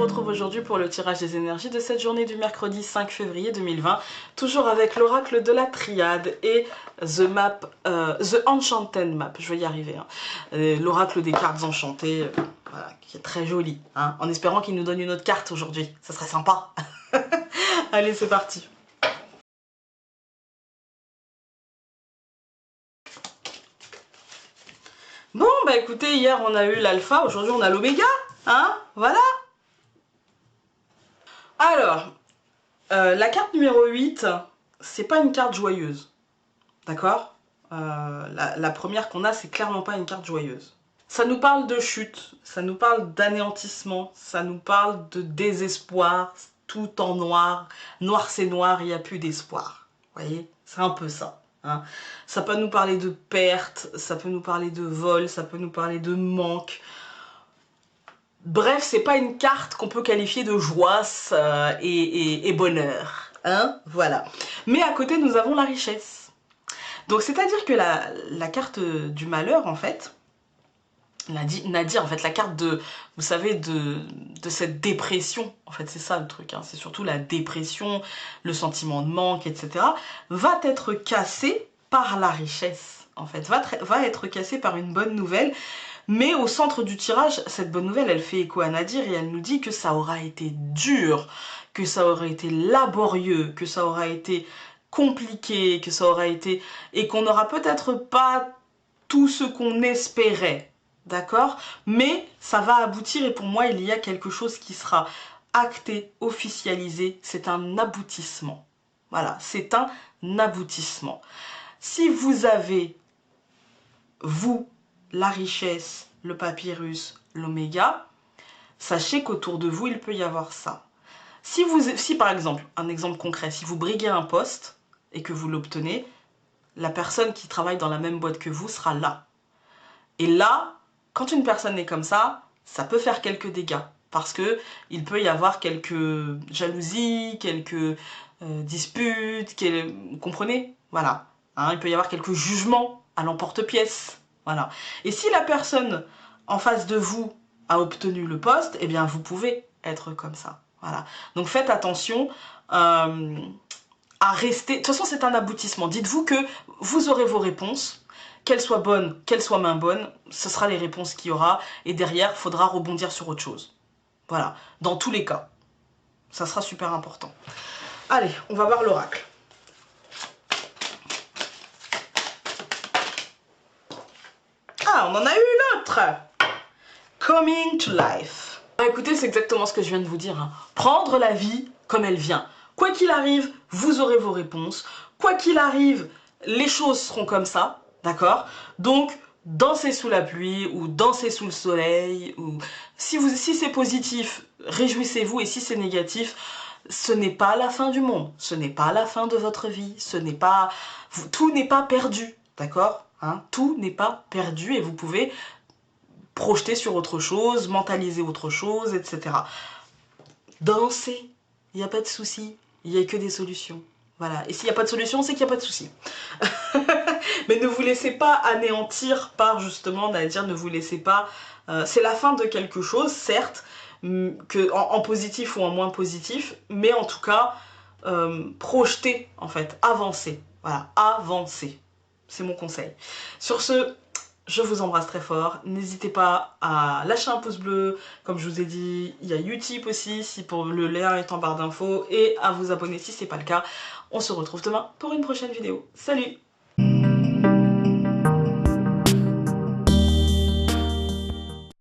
retrouve aujourd'hui pour le tirage des énergies de cette journée du mercredi 5 février 2020, toujours avec l'oracle de la triade et The Enchanted Map, je vais y arriver, hein. L'oracle des cartes enchantées, voilà, qui est très joli, hein, en espérant qu'il nous donne une autre carte aujourd'hui, ça serait sympa. Allez, c'est parti. Bon, bah écoutez, hier on a eu l'alpha, aujourd'hui on a l'oméga, hein, voilà. Alors, la carte numéro 8, c'est pas une carte joyeuse, d'accord, la première qu'on a, c'est clairement pas une carte joyeuse. Ça nous parle de chute, ça nous parle d'anéantissement, ça nous parle de désespoir, tout en noir, noir c'est noir, il n'y a plus d'espoir, vous voyez, c'est un peu ça. Hein. Ça peut nous parler de perte, ça peut nous parler de vol, ça peut nous parler de manque. Bref, c'est pas une carte qu'on peut qualifier de joie et bonheur. Hein, voilà. Mais à côté, nous avons la richesse. Donc, c'est-à-dire que la carte du malheur, en fait, Nadir, en fait, la carte de, vous savez, de cette dépression, en fait, c'est ça le truc, hein, c'est surtout la dépression, le sentiment de manque, etc., va être cassée par la richesse, en fait, va être cassée par une bonne nouvelle, mais au centre du tirage, cette bonne nouvelle, elle fait écho à Nadir et elle nous dit que ça aura été dur, que ça aura été laborieux, que ça aura été compliqué, que ça aura été... et qu'on n'aura peut-être pas tout ce qu'on espérait. D'accord? Mais ça va aboutir et pour moi, il y a quelque chose qui sera acté, officialisé. C'est un aboutissement. Voilà, c'est un aboutissement. Si vous avez, vous, la richesse, le papyrus, l'oméga, sachez qu'autour de vous, il peut y avoir ça. Si par exemple, un exemple concret, si vous briguez un poste et que vous l'obtenez, la personne qui travaille dans la même boîte que vous sera là. Et là, quand une personne est comme ça peut faire quelques dégâts. Parce que il peut y avoir quelques jalousies, quelques disputes, vous comprenez? Voilà. Hein, il peut y avoir quelques jugements à l'emporte-pièce. Voilà. Et si la personne en face de vous a obtenu le poste, eh bien vous pouvez être comme ça. Voilà. Donc faites attention à rester... De toute façon, c'est un aboutissement. Dites-vous que vous aurez vos réponses. Qu'elles soient bonnes, qu'elles soient moins bonnes, ce sera les réponses qu'il y aura. Et derrière, il faudra rebondir sur autre chose. Voilà, dans tous les cas. Ça sera super important. Allez, on va voir l'oracle. Ah, on en a eu une autre. Coming to life. Ah, écoutez, c'est exactement ce que je viens de vous dire. Hein. Prendre la vie comme elle vient. Quoi qu'il arrive, vous aurez vos réponses. Quoi qu'il arrive, les choses seront comme ça. D'accord? Donc, dansez sous la pluie ou dansez sous le soleil. Ou... Si c'est positif, réjouissez-vous. Et si c'est négatif, ce n'est pas la fin du monde. Ce n'est pas la fin de votre vie. Ce n'est pas... Tout n'est pas perdu. D'accord? Hein? Tout n'est pas perdu et vous pouvez projeter sur autre chose, mentaliser autre chose, etc. Dansez. Il n'y a pas de souci. Il n'y a que des solutions. Voilà. Et s'il n'y a pas de solution, c'est qu'il n'y a pas de souci. Mais ne vous laissez pas anéantir par justement, Nadir, ne vous laissez pas... c'est la fin de quelque chose, certes, en positif ou en moins positif, mais en tout cas, projeter, en fait, avancer. Voilà, avancer. C'est mon conseil. Sur ce, je vous embrasse très fort. N'hésitez pas à lâcher un pouce bleu. Comme je vous ai dit, il y a Utip aussi, si pour le lien est en barre d'infos, et à vous abonner si ce n'est pas le cas. On se retrouve demain pour une prochaine vidéo. Salut!